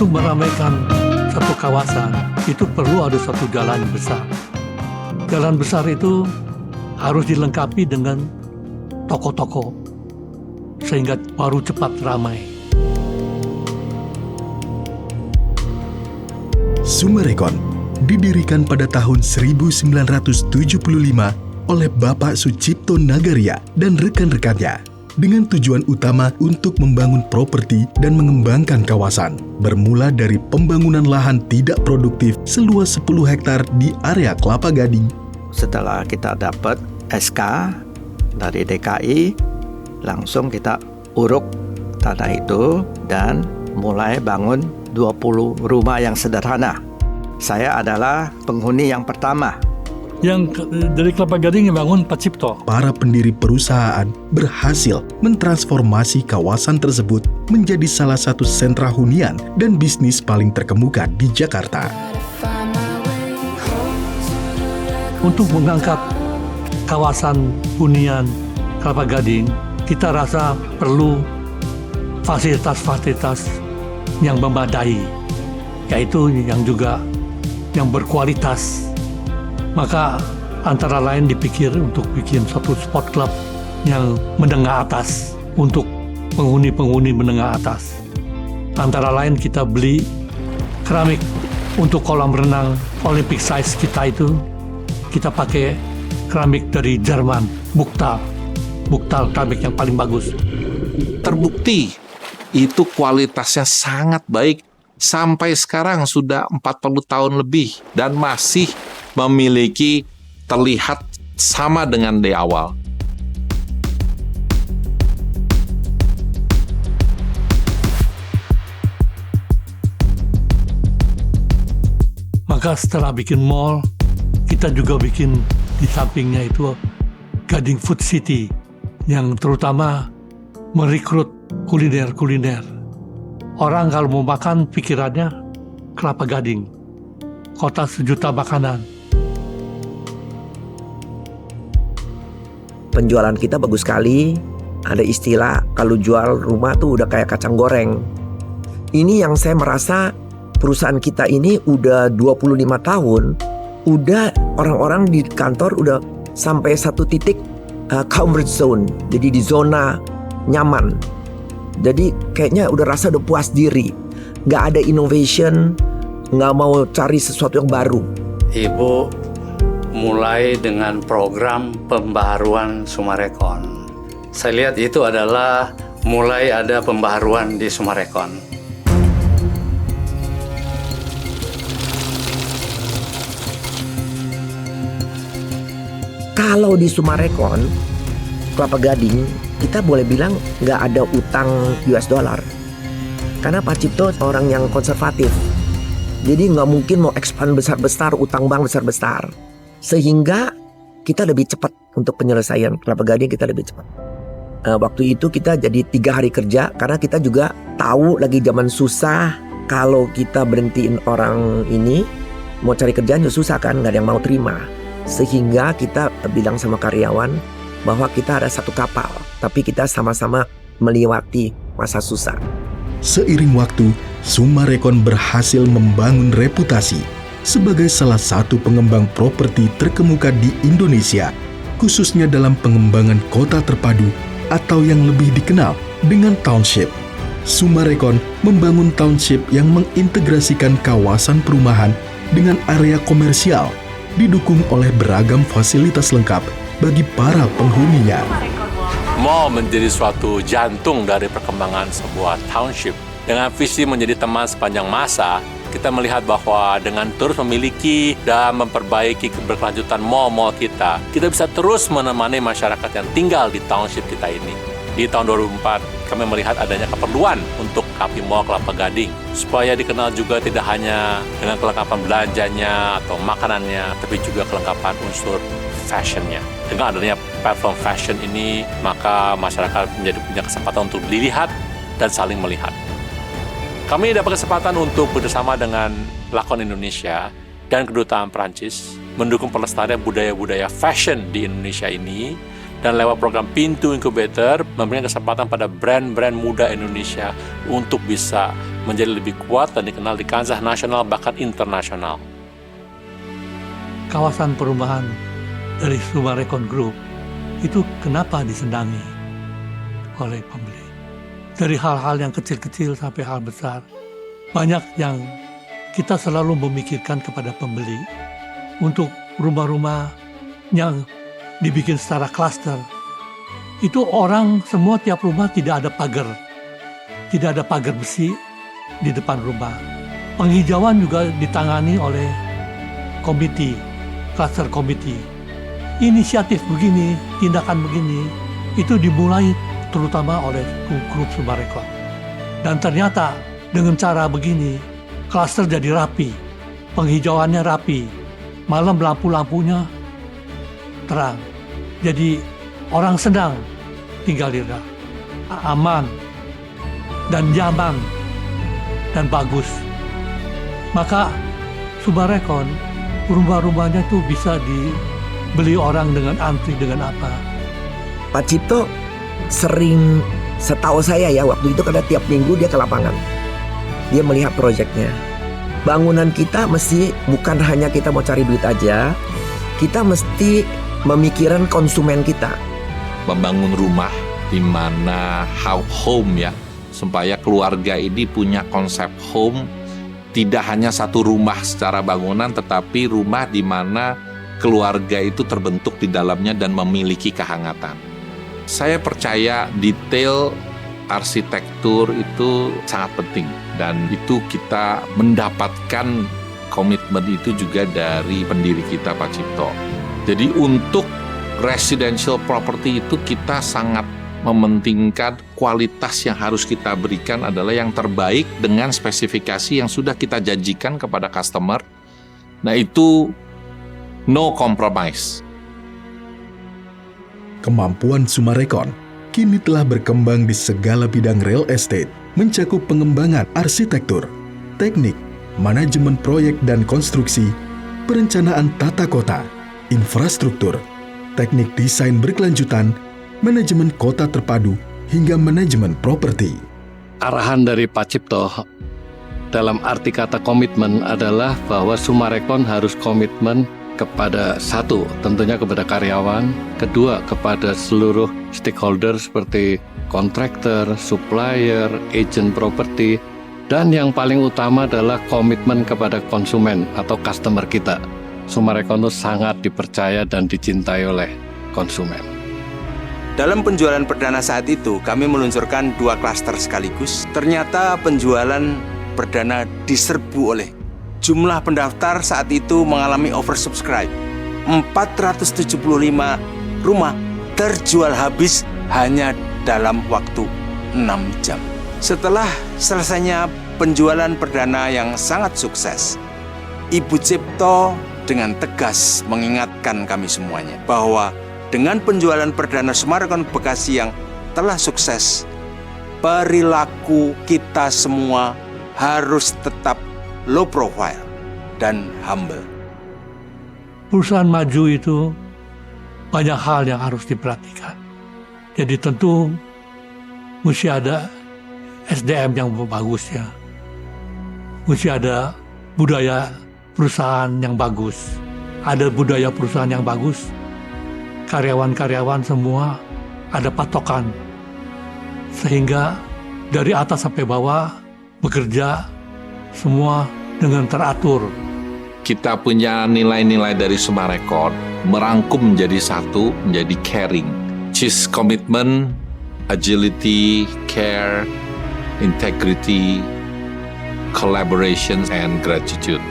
Untuk meramaikan satu kawasan, itu perlu ada satu jalan besar. Jalan besar itu harus dilengkapi dengan toko-toko, sehingga baru cepat ramai. Summarecon didirikan pada tahun 1975 oleh Bapak Sucipto Nagaria dan rekan-rekannya dengan tujuan utama untuk membangun properti dan mengembangkan kawasan, bermula dari pembangunan lahan tidak produktif seluas 10 hektar di area Kelapa Gading. Setelah kita dapat SK dari DKI, langsung kita uruk tanah itu dan mulai bangun 20 rumah yang sederhana. Saya adalah penghuni yang pertama. Yang dari Kelapa Gading yang bangun Pak Cipto. Para pendiri perusahaan berhasil mentransformasi kawasan tersebut menjadi salah satu sentra hunian dan bisnis paling terkemuka di Jakarta. Untuk mengangkat kawasan hunian Kelapa Gading, kita rasa perlu fasilitas-fasilitas yang memadai, yaitu yang berkualitas. Maka antara lain dipikir untuk bikin satu sport club yang menengah atas untuk penghuni-penghuni menengah atas. Antara lain kita beli keramik untuk kolam renang Olympic size kita itu, kita pakai keramik dari Jerman, Buktal keramik yang paling bagus. Terbukti itu kualitasnya sangat baik. Sampai sekarang sudah 40 tahun lebih dan masih memiliki terlihat sama dengan di awal. Maka setelah bikin mall, kita juga bikin di sampingnya itu Gading Food City yang terutama merekrut kuliner-kuliner. Orang kalau mau makan pikirannya Kelapa Gading, kota sejuta makanan. Penjualan kita bagus sekali. Ada istilah kalau jual rumah tuh udah kayak kacang goreng. Ini yang saya merasa perusahaan kita ini udah 25 tahun, udah orang-orang di kantor udah sampai satu titik comfort zone. Jadi di zona nyaman. Jadi kayaknya udah rasa udah puas diri. Gak ada innovation, gak mau cari sesuatu yang baru. Ibu mulai dengan program pembaharuan Summarecon. Saya lihat itu adalah mulai ada pembaharuan di Summarecon. Kalau di Summarecon, Kelapa Gading, kita boleh bilang nggak ada utang US dollar. Karena Pak Cipto orang yang konservatif. Jadi nggak mungkin mau expand besar-besar, utang bank besar-besar. Sehingga kita lebih cepat untuk penyelesaian Kelapa Gading, kita lebih cepat. Waktu itu kita jadi 3 hari kerja karena kita juga tahu lagi zaman susah. Kalau kita berhentiin orang ini mau cari kerjaan juga susah kan, nggak ada yang mau terima. Sehingga kita bilang sama karyawan bahwa kita ada satu kapal, tapi kita sama-sama melewati masa susah. Seiring waktu, Summarecon berhasil membangun reputasi sebagai salah satu pengembang properti terkemuka di Indonesia, khususnya dalam pengembangan kota terpadu atau yang lebih dikenal dengan township. Summarecon membangun township yang mengintegrasikan kawasan perumahan dengan area komersial, didukung oleh beragam fasilitas lengkap bagi para penghuninya. Mall menjadi suatu jantung dari perkembangan sebuah township. Dengan visi menjadi teman sepanjang masa, kita melihat bahwa dengan terus memiliki dan memperbaiki keberlanjutan mall-mall kita bisa terus menemani masyarakat yang tinggal di township kita ini. Di tahun 2004, kami melihat adanya keperluan untuk Kapi Mall Kelapa Gading, supaya dikenal juga tidak hanya dengan kelengkapan belanjanya atau makanannya, tapi juga kelengkapan unsur fashionnya. Dengan adanya platform fashion ini, maka masyarakat menjadi punya kesempatan untuk dilihat dan saling melihat. Kami dapat kesempatan untuk bersama dengan Lakon Indonesia dan Kedutaan Perancis mendukung pelestarian budaya-budaya fashion di Indonesia ini Dan lewat program Pintu Incubator, memberikan kesempatan pada brand-brand muda Indonesia untuk bisa menjadi lebih kuat dan dikenal di kancah nasional bahkan internasional. Kawasan perumahan dari Sumarekon Group itu kenapa disenangi oleh pembeli? Dari hal-hal yang kecil-kecil sampai hal besar, banyak yang kita selalu memikirkan kepada pembeli untuk rumah-rumah yang dibikin secara klaster. Itu orang semua tiap rumah tidak ada pagar besi di depan rumah. Penghijauan juga ditangani oleh cluster committee. Inisiatif begini, tindakan begini, itu dimulai terutama oleh grup Sumarekon. Dan ternyata dengan cara begini, klaster jadi rapi, penghijauannya rapi, malam lampu-lampunya terang. Jadi orang senang tinggal di sana, aman dan nyaman dan bagus. Maka Sumarekon rumah-rumahnya tuh bisa dibeli orang dengan antri dengan apa. Pak Cipto sering, setahu saya ya, waktu itu karena tiap minggu dia ke lapangan. Dia melihat proyeknya. Bangunan kita mesti bukan hanya kita mau cari duit aja, kita mesti memikirkan konsumen kita. Membangun rumah di mana home ya, supaya keluarga ini punya konsep home, tidak hanya satu rumah secara bangunan, tetapi rumah di mana keluarga itu terbentuk di dalamnya dan memiliki kehangatan. Saya percaya detail arsitektur itu sangat penting, dan itu kita mendapatkan komitmen itu juga dari pendiri kita, Pak Cipto. Jadi untuk residential property itu kita sangat mementingkan kualitas yang harus kita berikan adalah yang terbaik dengan spesifikasi yang sudah kita janjikan kepada customer. Nah itu no compromise. Kemampuan Sumarekon kini telah berkembang di segala bidang real estate, mencakup pengembangan arsitektur, teknik, manajemen proyek dan konstruksi, perencanaan tata kota, infrastruktur, teknik desain berkelanjutan, manajemen kota terpadu, hingga manajemen properti. Arahan dari Pak Cipto dalam arti kata komitmen adalah bahwa Sumarekon harus komitmen kepada satu, tentunya kepada karyawan, kedua kepada seluruh stakeholder seperti kontraktor, supplier, agent properti, dan yang paling utama adalah komitmen kepada konsumen atau customer kita. Sumarekon itu sangat dipercaya dan dicintai oleh konsumen. Dalam penjualan perdana saat itu, kami meluncurkan 2 klaster sekaligus. Ternyata penjualan perdana diserbu oleh jumlah pendaftar saat itu mengalami oversubscribe. 475 rumah terjual habis hanya dalam waktu 6 jam. Setelah selesainya penjualan perdana yang sangat sukses, Ibu Cipto dengan tegas mengingatkan kami semuanya bahwa dengan penjualan perdana Sumarekon Bekasi yang telah sukses, perilaku kita semua harus tetap low profile dan humble. Perusahaan maju itu banyak hal yang harus diperhatikan. Jadi tentu mesti ada SDM yang bagus ya. Mesti ada budaya perusahaan yang bagus. Ada budaya perusahaan yang bagus. Karyawan-karyawan semua ada patokan. Sehingga dari atas sampai bawah bekerja semua dengan teratur. Kita punya nilai-nilai dari Sumarekon merangkum menjadi satu, menjadi caring. Which commitment, agility, care, integrity, collaboration, and gratitude.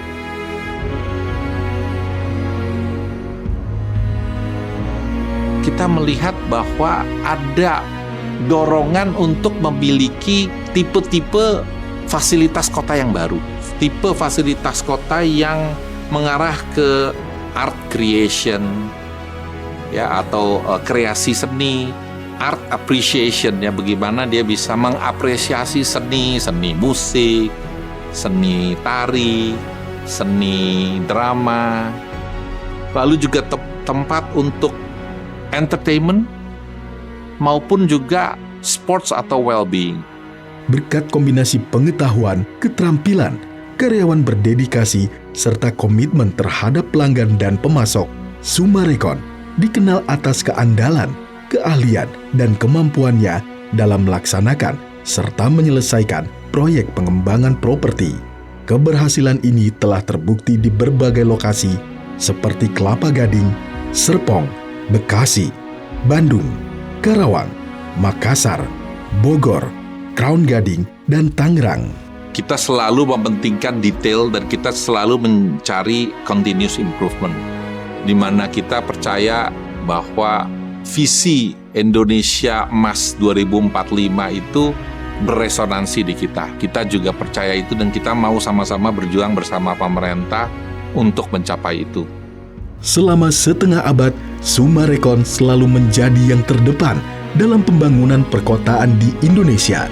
Kita melihat bahwa ada dorongan untuk memiliki tipe-tipe fasilitas kota yang baru. Tipe fasilitas kota yang mengarah ke art creation, ya, atau kreasi seni, art appreciation, ya, bagaimana dia bisa mengapresiasi seni musik, seni tari, seni drama, lalu juga tempat untuk entertainment, maupun juga sports atau well-being. Berkat kombinasi pengetahuan, keterampilan, karyawan berdedikasi, serta komitmen terhadap pelanggan dan pemasok, Sumarekon dikenal atas keandalan, keahlian, dan kemampuannya dalam melaksanakan serta menyelesaikan proyek pengembangan properti. Keberhasilan ini telah terbukti di berbagai lokasi seperti Kelapa Gading, Serpong, Bekasi, Bandung, Karawang, Makassar, Bogor, Crown Gading, dan Tangerang. Kita selalu mementingkan detail dan kita selalu mencari continuous improvement, di mana kita percaya bahwa visi Indonesia Emas 2045 itu beresonansi di kita. Kita juga percaya itu dan kita mau sama-sama berjuang bersama pemerintah untuk mencapai itu. Selama setengah abad, Sumarekon selalu menjadi yang terdepan dalam pembangunan perkotaan di Indonesia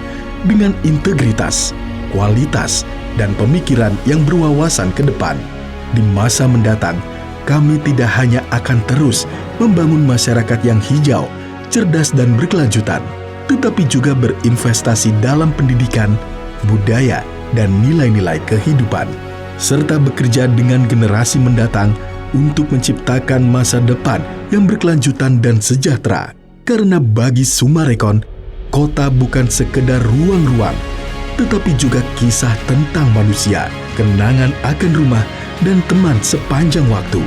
dengan integritas, kualitas, dan pemikiran yang berwawasan ke depan. Di masa mendatang, kami tidak hanya akan terus membangun masyarakat yang hijau, cerdas, dan berkelanjutan, tetapi juga berinvestasi dalam pendidikan, budaya, dan nilai-nilai kehidupan, serta bekerja dengan generasi mendatang untuk menciptakan masa depan yang berkelanjutan dan sejahtera. Karena bagi Sumarekon, kota bukan sekedar ruang-ruang, tetapi juga kisah tentang manusia, kenangan akan rumah, dan teman sepanjang waktu.